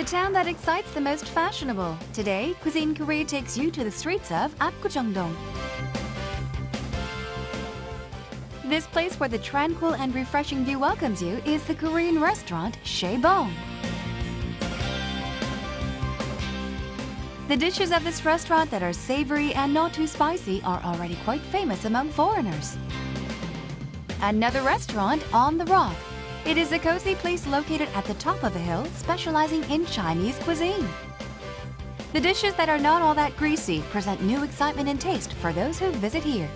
the town that excites the most fashionable. Today, Cuisine Korea takes you to the streets of 압구정동. This place where the tranquil and refreshing view welcomes you is the Korean restaurant 쉐봉. The dishes of this restaurant that are savory and not too spicy are already quite famous among foreigners. Another restaurant on the rock. It is a cozy place located at the top of a hill specializing in Chinese cuisine. The dishes that are not all that greasy present new excitement and taste for those who visit here.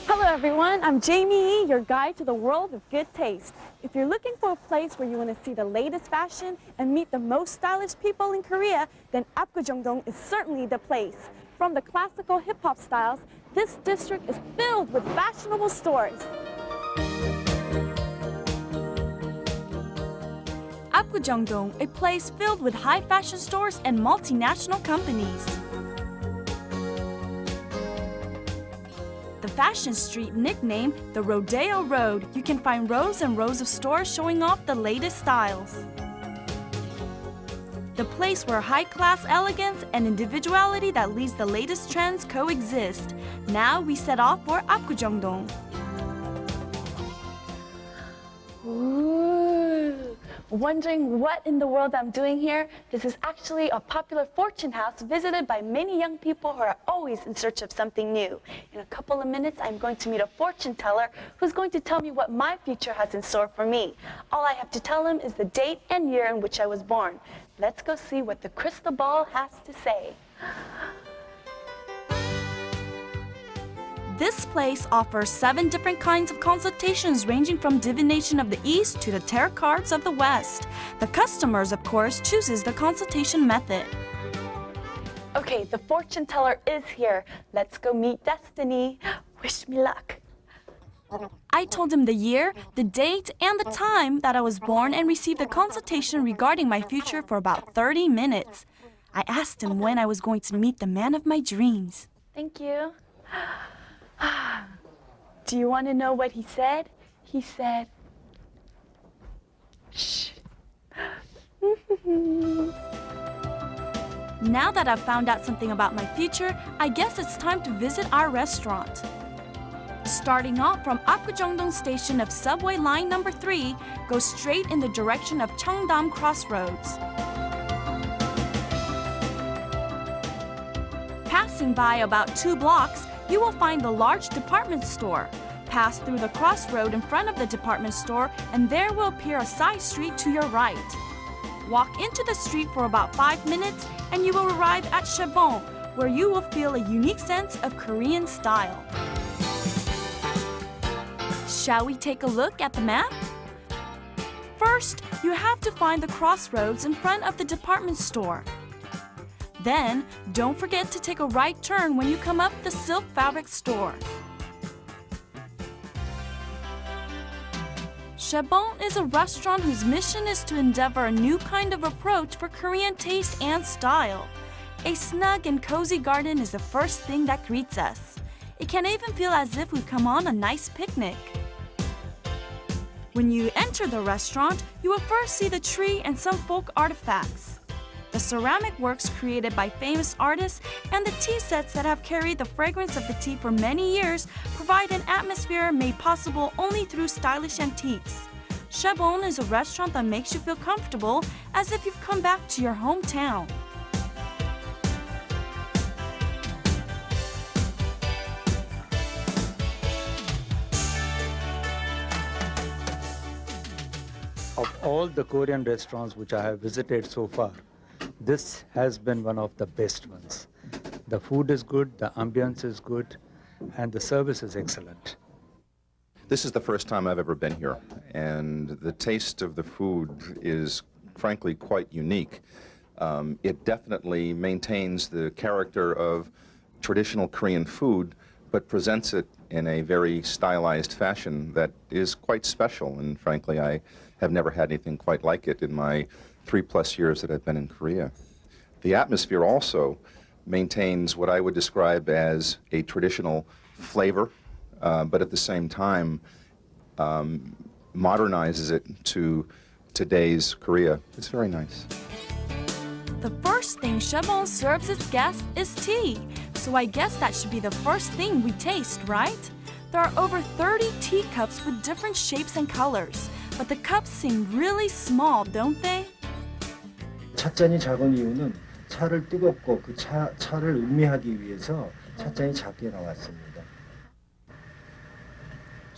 Hello everyone, I'm Jamie, your guide to the world of good taste. If you're looking for a place where you want to see the latest fashion and meet the most stylish people in Korea, then Apgujeong-dong is certainly the place. From the classical hip-hop styles, this district is filled with fashionable stores. Apgujeong-dong, a place filled with high fashion stores and multinational companies. The fashion street, nicknamed the Rodeo Road, you can find rows and rows of stores showing off the latest styles. The place where high-class elegance and individuality that leads the latest trends coexist. Now we set off for Apgujeong-dong. Wondering what in the world I'm doing here? This is actually a popular fortune house visited by many young people who are always in search of something new. In a couple of minutes, I'm going to meet a fortune teller who's going to tell me what my future has in store for me. All I have to tell him is the date and year in which I was born. Let's go see what the crystal ball has to say. This place offers 7 different kinds of consultations ranging from divination of the East to the tarot cards of the West. The customers, of course, chooses the consultation method. Okay, the fortune teller is here. Let's go meet Destiny. Wish me luck. I told him the year, the date, and the time that I was born and received a consultation regarding my future for about 30 minutes. I asked him when I was going to meet the man of my dreams. Thank you. Do you want to know what he said? He said, shh. Now that I've found out something about my future, I guess it's time to visit our restaurant. Starting off from Apgujeong-dong station of subway line number 3, go straight in the direction of Cheongdam Crossroads. Passing by about 2 blocks, you will find the large department store. Pass through the crossroad in front of the department store, and there will appear a side street to your right. Walk into the street for about 5 minutes, and you will arrive at 쉐봉, where you will feel a unique sense of Korean style. Shall we take a look at the map? First, you have to find the crossroads in front of the department store. Then, don't forget to take a right turn when you come up the silk fabric store. 쉐봉 is a restaurant whose mission is to endeavor a new kind of approach for Korean taste and style. A snug and cozy garden is the first thing that greets us. It can even feel as if we've come on a nice picnic. When you enter the restaurant, you will first see the tree and some folk artifacts. The ceramic works created by famous artists and the tea sets that have carried the fragrance of the tea for many years provide an atmosphere made possible only through stylish antiques. 쉐봉 is a restaurant that makes you feel comfortable as if you've come back to your hometown. Of all the Korean restaurants which I have visited so far, this has been one of the best ones. The food is good, the ambience is good, and the service is excellent. This is the first time I've ever been here, and the taste of the food is frankly quite unique. It definitely maintains the character of traditional Korean food, but presents it in a very stylized fashion that is quite special, and frankly I have never had anything quite like it in my 3+ years that I've been in Korea. The atmosphere also maintains what I would describe as a traditional flavor, but at the same time modernizes it to today's Korea. It's very nice. The first thing 쉐봉 serves its guests is tea. So I guess that should be the first thing we taste, right? There are over 30 teacups with different shapes and colors. But the cups seem really small, don't they? 찻잔이 작은 이유는 차를 뜨겁고 그 차를 음미하기 위해서 찻잔이 작게 나왔습니다.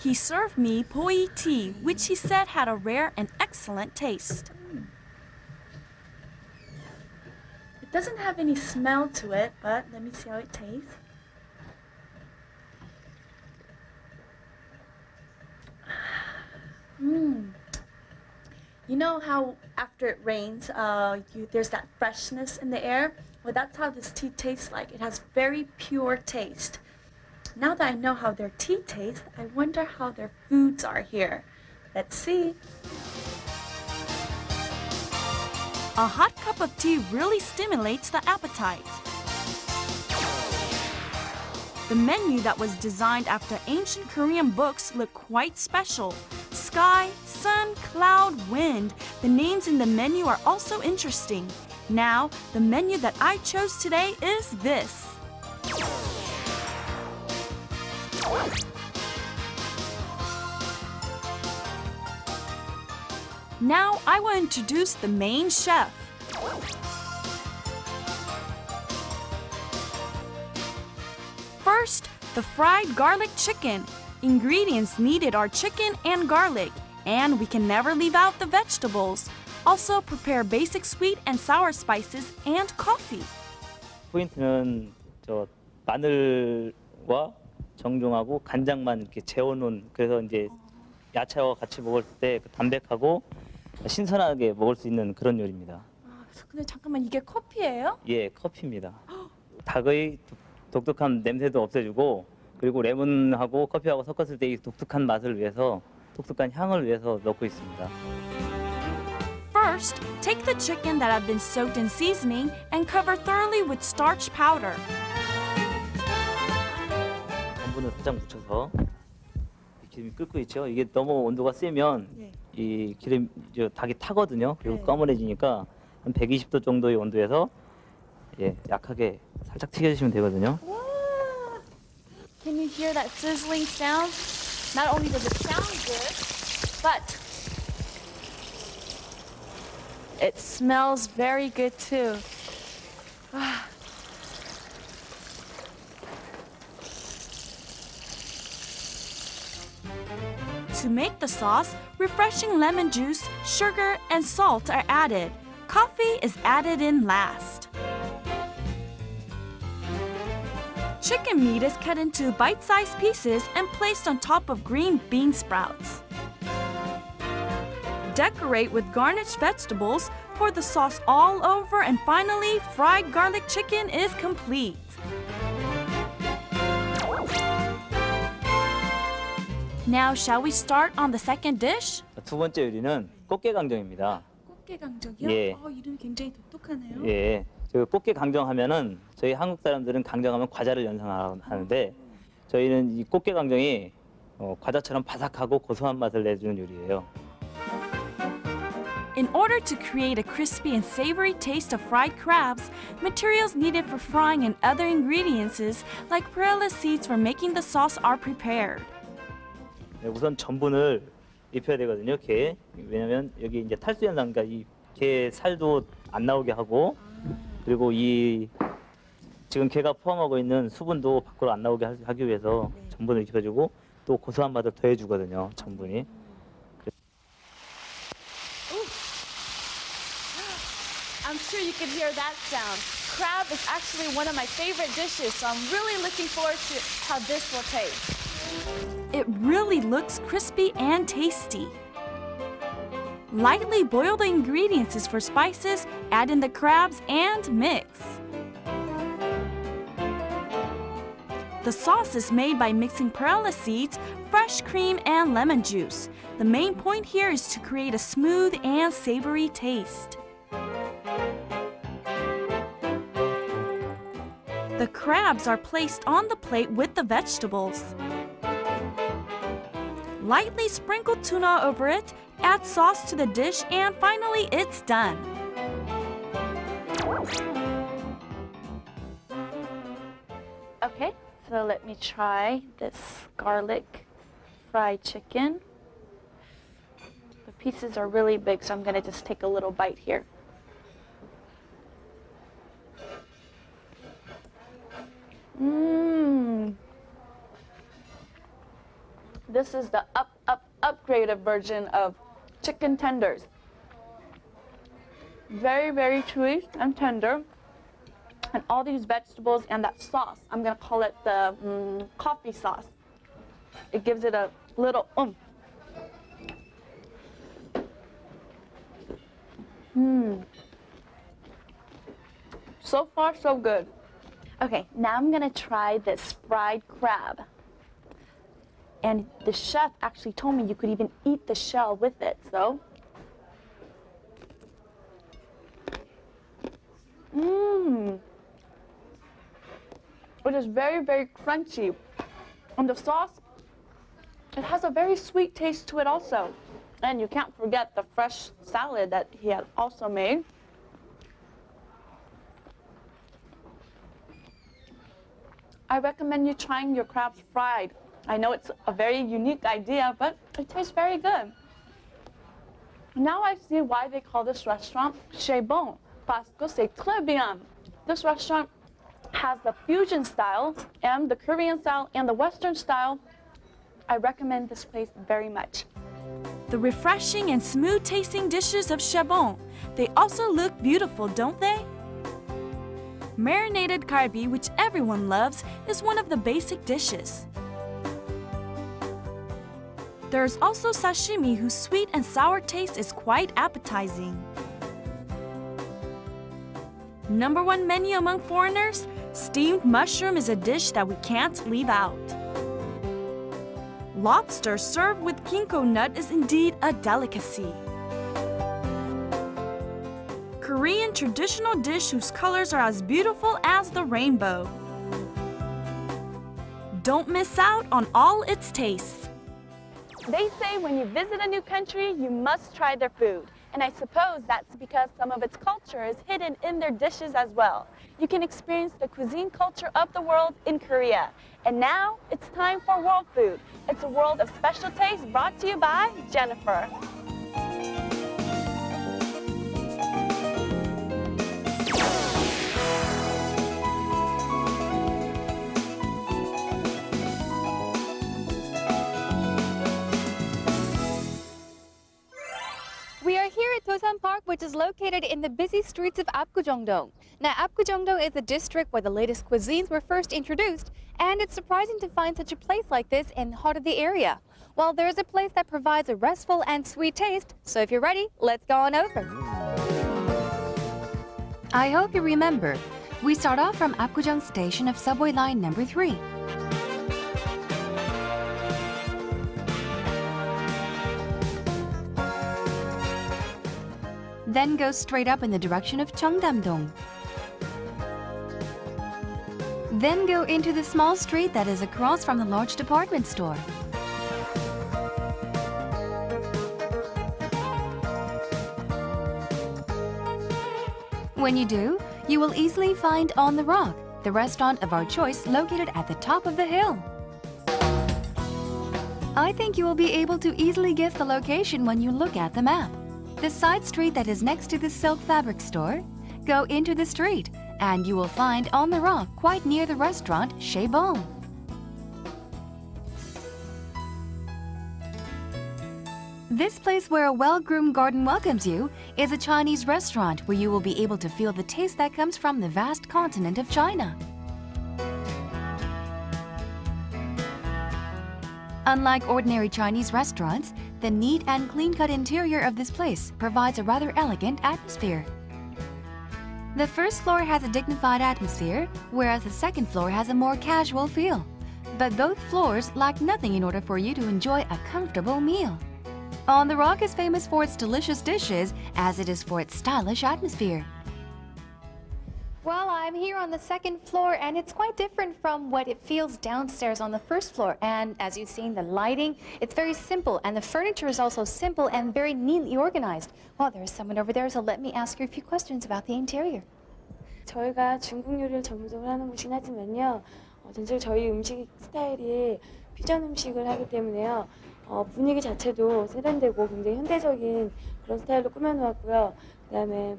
He served me poi tea, which he said had a rare and excellent taste. It doesn't have any smell to it, but let me see how it tastes. You know how after it rains, there's that freshness in the air? Well, that's how this tea tastes like. It has very pure taste. Now that I know how their tea tastes, I wonder how their foods are here. Let's see. A hot cup of tea really stimulates the appetite. The menu that was designed after ancient Korean books look quite special. Sky, sun, cloud, wind. The names in the menu are also interesting. Now, the menu that I chose today is this. Now I will introduce the main chef. First, the fried garlic chicken. Ingredients needed are chicken and garlic, and we can never leave out the vegetables. Also, prepare basic sweet and sour spices and coffee. 포인트는 저 마늘과 정종하고 간장만 이렇게 재워놓은, 그래서 이제 야채와 같이 먹을 때 그 담백하고 신선하게 먹을 수 있는 그런 요리입니다. 근데 잠깐만, 이게 커피예요? 예, 커피입니다. 닭의 독특한 냄새도 없애주고, 그리고 레몬하고 커피하고 섞었을 때 이 독특한 맛을 위해서, 독특한 향을 위해서 넣고 있습니다. First, take the chicken that have been soaked in seasoning and cover thoroughly with starch powder. 전분을 살짝 묻혀서 기름이 끓고 있죠. 이게 너무 온도가 세면 이 기름 닭이 타거든요. 그리고 꺼물해지니까 한 120도 정도의 온도에서 약하게 살짝 튀겨주시면 되거든요. Can you hear that sizzling sound? Not only does it sound good, but it smells very good too. To make the sauce, refreshing lemon juice, sugar, and salt are added. Coffee is added in last. Chicken meat is cut into bite-sized pieces and placed on top of green bean sprouts. Decorate with garnished vegetables, pour the sauce all over, and finally, fried garlic chicken is complete. Now, shall we start on the second dish? 두 번째 요리는 꽃게강정입니다. 꽃게강정이요? 예. 이름이 굉장히 독특하네요. 예, 저 꽃게강정 하면은 저희 한국 사람들은 강정하면 과자를 연상하는데 저희는 이 꽃게강정이 과자처럼 바삭하고 고소한 맛을 내주는 요리예요. In order to create a crispy and savory taste of fried crabs, materials needed for frying and other ingredients like perilla seeds for making the sauce are prepared. 네, 우선 전분을 입혀야 되거든요, 게. 왜냐면 여기 이제 탈수 현상, 그러니까 이 게 살도 안 나오게 하고, 그리고 이 지금 게가 포함하고 있는 수분도 밖으로 안 나오게 하기 위해서 전분을 입혀주고 또 고소한 맛을 더해주거든요, 전분이. I'm sure you can hear that sound. Crab is actually one of my favorite dishes, so I'm really looking forward to how this will taste. It really looks crispy and tasty. Lightly boil the ingredients for spices, add in the crabs, and mix. The sauce is made by mixing perilla seeds, fresh cream, and lemon juice. The main point here is to create a smooth and savory taste. The crabs are placed on the plate with the vegetables. Lightly sprinkle tuna over it, add sauce to the dish, and finally it's done. Okay, so let me try this garlic fried chicken. The pieces are really big, so I'm gonna just take a little bite here. This is the upgraded version of chicken tenders. Very, very chewy and tender. And all these vegetables and that sauce, I'm gonna call it the coffee sauce. It gives it a little oomph. So far, so good. Okay, now I'm gonna try this fried crab. And the chef actually told me you could even eat the shell with it, so. It is very, very crunchy. And the sauce, it has a very sweet taste to it also. And you can't forget the fresh salad that he had also made. I recommend you trying your crabs fried. I know it's a very unique idea, but it tastes very good. Now I see why they call this restaurant C'est bon, parce que c'est très bien. This restaurant has the fusion style and the Korean style and the Western style. I recommend this place very much. The refreshing and smooth tasting dishes of C'est bon. They also look beautiful, don't they? Marinated galbi, which everyone loves, is one of the basic dishes. There's also sashimi, whose sweet and sour taste is quite appetizing. Number one menu among foreigners, steamed mushroom is a dish that we can't leave out. Lobster served with ginkgo nut is indeed a delicacy. Korean traditional dish whose colors are as beautiful as the rainbow. Don't miss out on all its tastes. They say when you visit a new country, you must try their food. And I suppose that's because some of its culture is hidden in their dishes as well. You can experience the cuisine culture of the world in Korea. And now it's time for World Food. It's a world of special taste brought to you by Jennifer. We are here at Tosan Park, which is located in the busy streets of Apgujeong-dong. Now, Apgujeong-dong is the district where the latest cuisines were first introduced, and it's surprising to find such a place like this in the heart of the area. Well, there is a place that provides a restful and sweet taste, so if you're ready, let's go on over. I hope you remember, we start off from Apgujeong Station of subway line number 3. Then go straight up in the direction of Cheongdam-dong. Then go into the small street that is across from the large department store. When you do, you will easily find On the Rock, the restaurant of our choice located at the top of the hill. I think you will be able to easily guess the location when you look at the map. The side street that is next to the silk fabric store, go into the street and you will find On the Rock quite near the restaurant C'est bon. This place where a well-groomed garden welcomes you is a Chinese restaurant where you will be able to feel the taste that comes from the vast continent of China. Unlike ordinary Chinese restaurants, the neat and clean-cut interior of this place provides a rather elegant atmosphere. The first floor has a dignified atmosphere, whereas the second floor has a more casual feel. But both floors lack nothing in order for you to enjoy a comfortable meal. On the Rock is famous for its delicious dishes, as it is for its stylish atmosphere. Well, I'm here on the second floor, and it's quite different from what it feels downstairs on the first floor. And as you've seen, the lighting, it's very simple, and the furniture is also simple and very neatly organized. Well, there's someone over there, so let me ask you a few questions about the interior. 저희가 중국 요리를 전문적으로 하는 곳이긴 하지만요. 전체적으로 저희 음식 스타일이 퓨전 음식을 하기 때문에요. 분위기 자체도 세련되고 굉장히 현대적인 그런 스타일로 꾸며놓았고요. 그다음에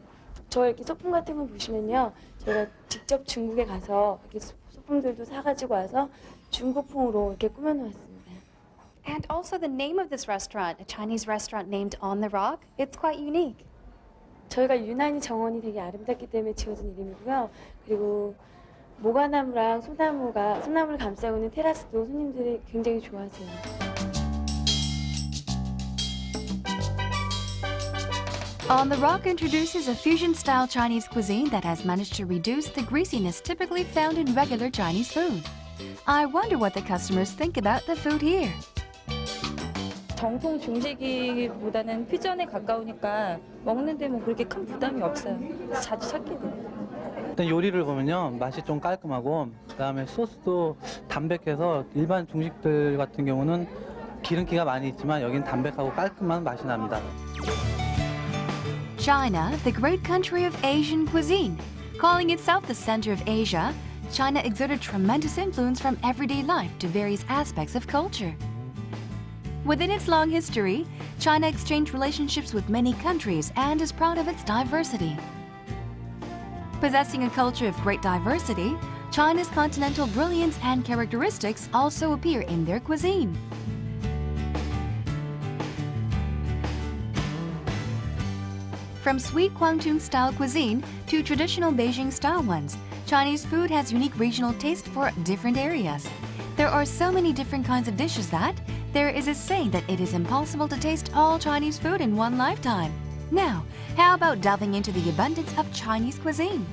저 이렇게 소품 같은 거 보시면요. 저희가 직접 중국에 가서 이렇게 소품들도 사가지고 와서 중국풍으로 이렇게 꾸며놓았습니다. And also the name of this restaurant, a Chinese restaurant named On the Rock, it's quite unique. 저희가 유난히 정원이 되게 아름답기 때문에 지어진 이름이고요. 그리고 모과나무랑 소나무를 감싸고 있는 테라스도 손님들이 굉장히 좋아하세요. On the Rock introduces a fusion-style Chinese cuisine that has managed to reduce the greasiness typically found in regular Chinese food. I wonder what the customers think about the food here. 정통 중식이보다는 퓨전에 가까우니까 먹는데 뭐 그렇게 큰 부담이 없어요. 그래서 자주 찾게 돼요. 일단 요리를 보면요, 맛이 좀 깔끔하고 그다음에 소스도 담백해서 일반 중식들 같은 경우는 기름기가 많이 있지만 여기는 담백하고 깔끔한 맛이 납니다. China, the great country of Asian cuisine. Calling itself the center of Asia, China exerted tremendous influence from everyday life to various aspects of culture. Within its long history, China exchanged relationships with many countries and is proud of its diversity. Possessing a culture of great diversity, China's continental brilliance and characteristics also appear in their cuisine. From sweet Guangdong-style cuisine to traditional Beijing-style ones, Chinese food has unique regional taste for different areas. There are so many different kinds of dishes that there is a saying that it is impossible to taste all Chinese food in one lifetime. Now, how about delving into the abundance of Chinese cuisine?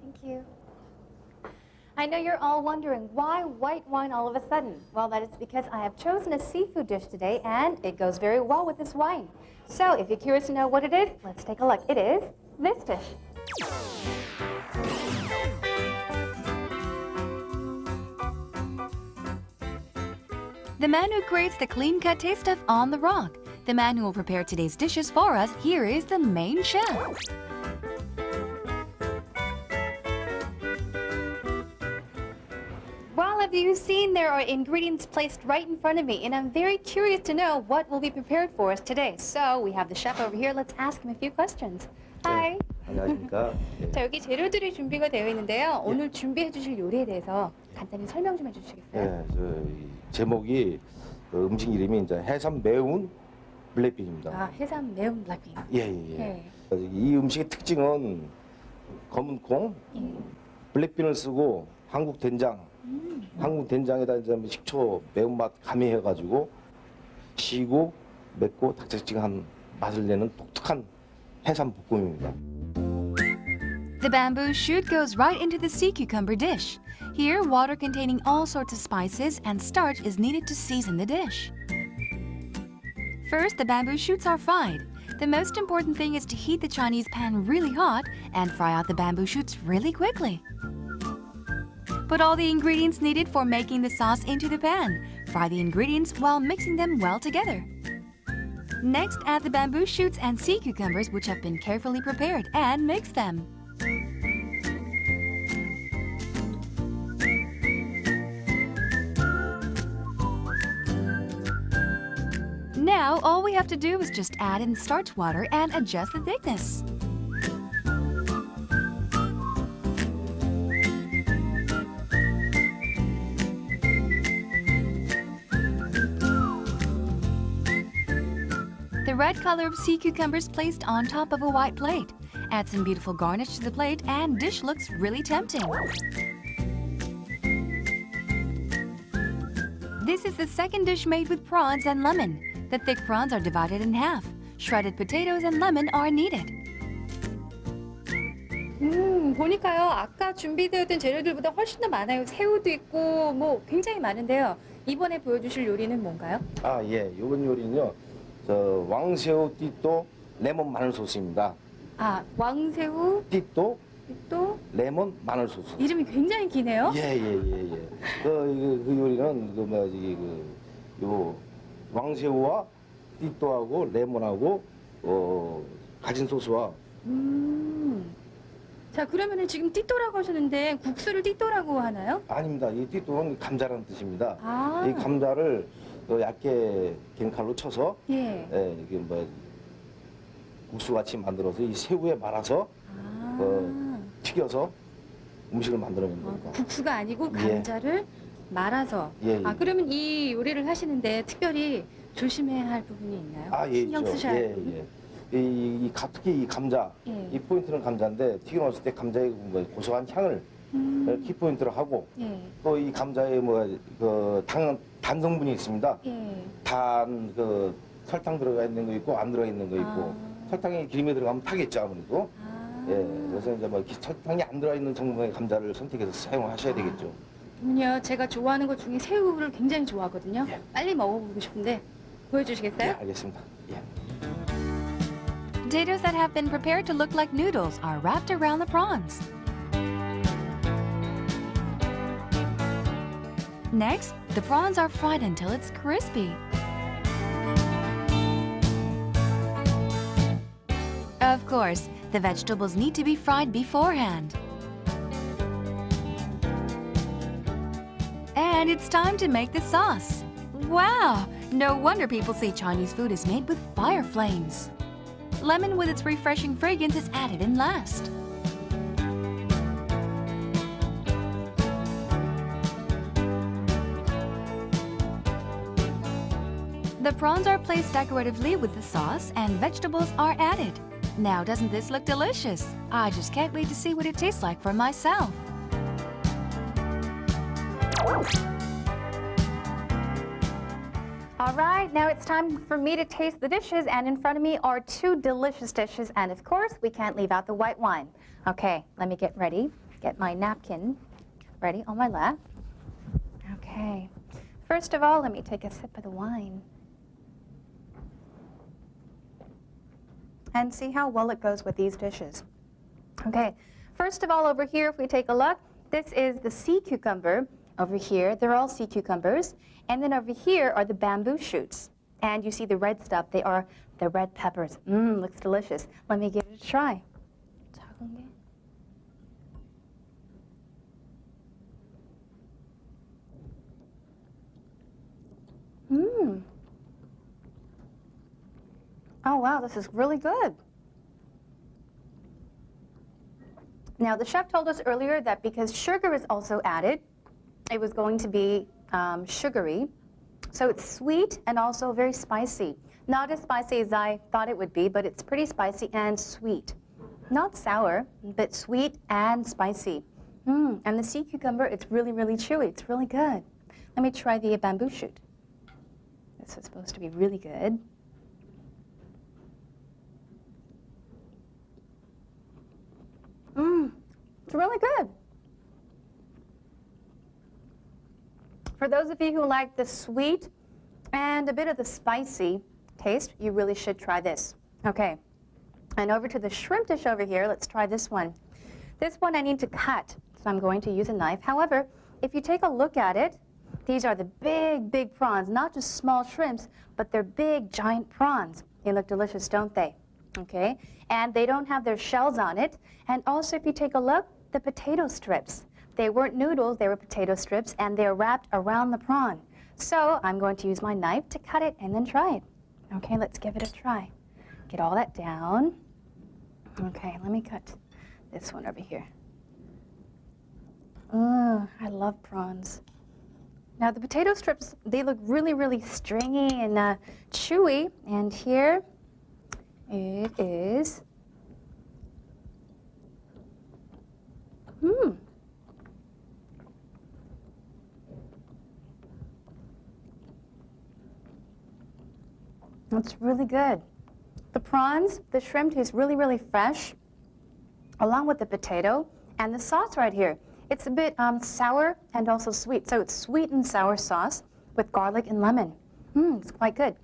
Thank you. I know you're all wondering, why white wine all of a sudden? Well, that is because I have chosen a seafood dish today, and it goes very well with this wine. So, if you're curious to know what it is, let's take a look. It is this dish. The man who creates the clean-cut taste of On the Rock, the man who will prepare today's dishes for us, here is the main chef. Well, as you've seen, there are ingredients placed right in front of me, and I'm very curious to know what will be prepared for us today. So, we have the chef over here. Let's ask him a few questions. Hi. 안녕하십니까. 자, 여기 재료들이 준비가 되어 있는데요. 오늘 준비해 주실 요리에 대해서 간단히 설명 좀 해주시겠어요? 이 제목이 음식 이름이 이제 해삼 매운 블랙빈입니다. 아, 해삼 매운 블랙빈. 예. 이 음식의 특징은 검은 콩, 블랙빈을 쓰고 한국 된장에다 이제 식초 매운맛 가미해가지고 시고 맵고 닭짝지근한 맛을 내는 독특한 해삼 볶음입니다. The bamboo shoot goes right into the sea cucumber dish. Here, water containing all sorts of spices and starch is needed to season the dish. First, the bamboo shoots are fried. The most important thing is to heat the Chinese pan really hot and fry out the bamboo shoots really quickly. Put all the ingredients needed for making the sauce into the pan. Fry the ingredients while mixing them well together. Next, add the bamboo shoots and sea cucumbers which have been carefully prepared and mix them. Now, all we have to do is just add in starch water and adjust the thickness. The red color of sea cucumbers placed on top of a white plate. Add some beautiful garnish to the plate and dish looks really tempting. This is the second dish made with prawns and lemon. The thick prawns are divided in half. Shredded potatoes and lemon are needed. 보니까요. 아까 준비되었던 재료들보다 훨씬 더 많아요. 새우도 있고 뭐 굉장히 많은데요. 이번에 보여주실 요리는 뭔가요? 아, 예. 이번 요리는요. 저 왕새우 띠또 레몬 마늘 소스입니다. 아, 왕새우 띠또 또 레몬 마늘 소스. 이름이 굉장히 기네요. 예. 그 요리는 요 왕새우와 띠또하고 레몬하고 가진 소스와 자, 그러면은 지금 띠또라고 하셨는데 국수를 띠또라고 하나요? 아닙니다. 이 띠또는 감자라는 뜻입니다. 아. 이 감자를 얇게 긴 칼로 쳐서 예. 이게 국수같이 만들어서 이 새우에 말아서 튀겨서 음식을 만들어내는 겁니다. 국수가 아니고 감자를 말아서. 예. 아, 그러면 이 요리를 하시는데 특별히 조심해야 할 부분이 있나요? 아, 예, 신경 있죠. 쓰셔야 할 부분? 예. 특히 이 감자, 예. 이 포인트는 감자인데 튀겨놓았을 때 감자의 고소한 향을 키포인트로 하고 예. 또 이 감자에 단 성분이 있습니다. 예. 설탕 들어가 있는 거 있고 안 들어가 있는 거 있고 설탕이 기름에 들어가면 타겠죠 아무래도. 예, 그래서 이제 설탕이 안 들어가 있는 성분의 감자를 선택해서 사용하셔야 되겠죠. 그럼요. 제가 좋아하는 것 중에 새우를 굉장히 좋아하거든요. 예. 빨리 먹어보고 싶은데 보여주시겠어요? 예, 알겠습니다. 예. Potatoes that have been prepared to look like noodles are wrapped around the prawns. Next, the prawns are fried until it's crispy. Of course, the vegetables need to be fried beforehand. And it's time to make the sauce. Wow! No wonder people say Chinese food is made with fire flames. Lemon with its refreshing fragrance is added in last. The prawns are placed decoratively with the sauce and vegetables are added. Now, doesn't this look delicious? I just can't wait to see what it tastes like for myself. All right, now it's time for me to taste the dishes, and in front of me are two delicious dishes, and of course, we can't leave out the white wine. Okay, let me get ready, get my napkin ready on my lap. Okay, first of all, let me take a sip of the wine. And see how well it goes with these dishes. Okay, first of all, over here, if we take a look, this is the sea cucumber. Over here, they're all sea cucumbers. And then over here are the bamboo shoots. And you see the red stuff, they are the red peppers. Looks delicious. Let me give it a try. 작은 게. Oh wow, this is really good. Now the chef told us earlier that because sugar is also added, it was going to be sugary. So it's sweet and also very spicy. Not as spicy as I thought it would be, but it's pretty spicy and sweet. Not sour, but sweet and spicy. And the sea cucumber, it's really, really chewy. It's really good. Let me try the bamboo shoot. This is supposed to be really good. It's really good. For those of you who like the sweet and a bit of the spicy taste, you really should try this. Okay, and over to the shrimp dish over here, let's try this one. This one I need to cut, so I'm going to use a knife. However, if you take a look at it, these are the big, big prawns, not just small shrimps, but they're big, giant prawns. They look delicious, don't they? Okay, and they don't have their shells on it. And also, if you take a look, the potato strips. They weren't noodles, they were potato strips, and they're wrapped around the prawn. So I'm going to use my knife to cut it and then try it. Okay, let's give it a try. Get all that down. Okay, let me cut this one over here. I love prawns. Now the potato strips, they look really, really stringy and chewy. And here it is. That's really good. The prawns, the shrimp tastes really, really fresh, along with the potato. And the sauce right here, it's a bit sour and also sweet. So it's sweet and sour sauce. with garlic and lemon. It's quite good.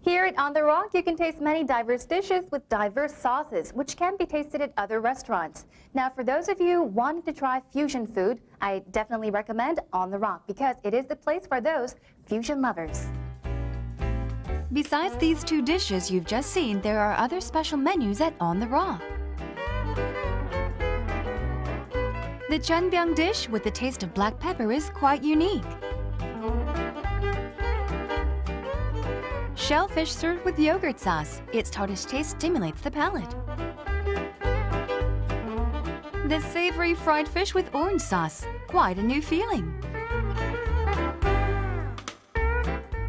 Here at On the Rock, you can taste many diverse dishes with diverse sauces, which can be tasted at other restaurants. Now, for those of you wanting to try fusion food, I definitely recommend On the Rock because it is the place for those fusion lovers. Besides these two dishes you've just seen, there are other special menus at On the Rock. The chunbyung dish with the taste of black pepper is quite unique. Shellfish served with yogurt sauce. Its tartish taste stimulates the palate. The savory fried fish with orange sauce. Quite a new feeling.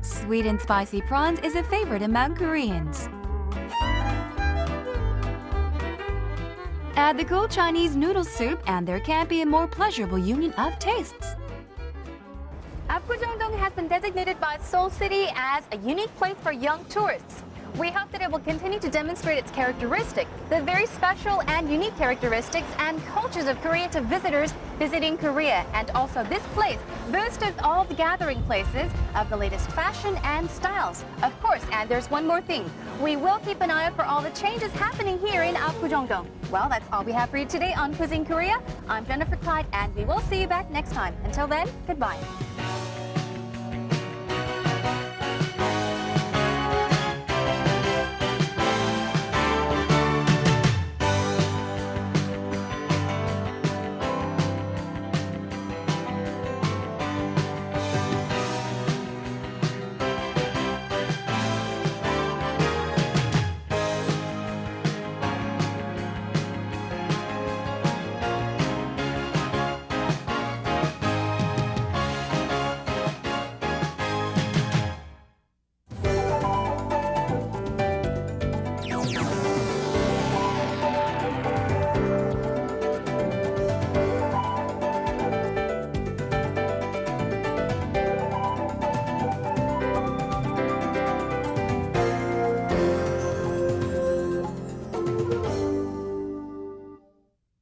Sweet and spicy prawns is a favorite among Koreans. Add the cool Chinese noodle soup and there can't be a more pleasurable union of tastes. 압구정동 has been designated by Seoul City as a unique place for young tourists. We hope that it will continue to demonstrate its characteristics, the very special and unique characteristics and cultures of Korea to visitors visiting Korea. And also this place boasts of all the gathering places of the latest fashion and styles. Of course, and there's one more thing. We will keep an eye out for all the changes happening here in 압구정동. Well, that's all we have for you today on Cuisine Korea. I'm Jennifer Clyde, and we will see you back next time. Until then, goodbye.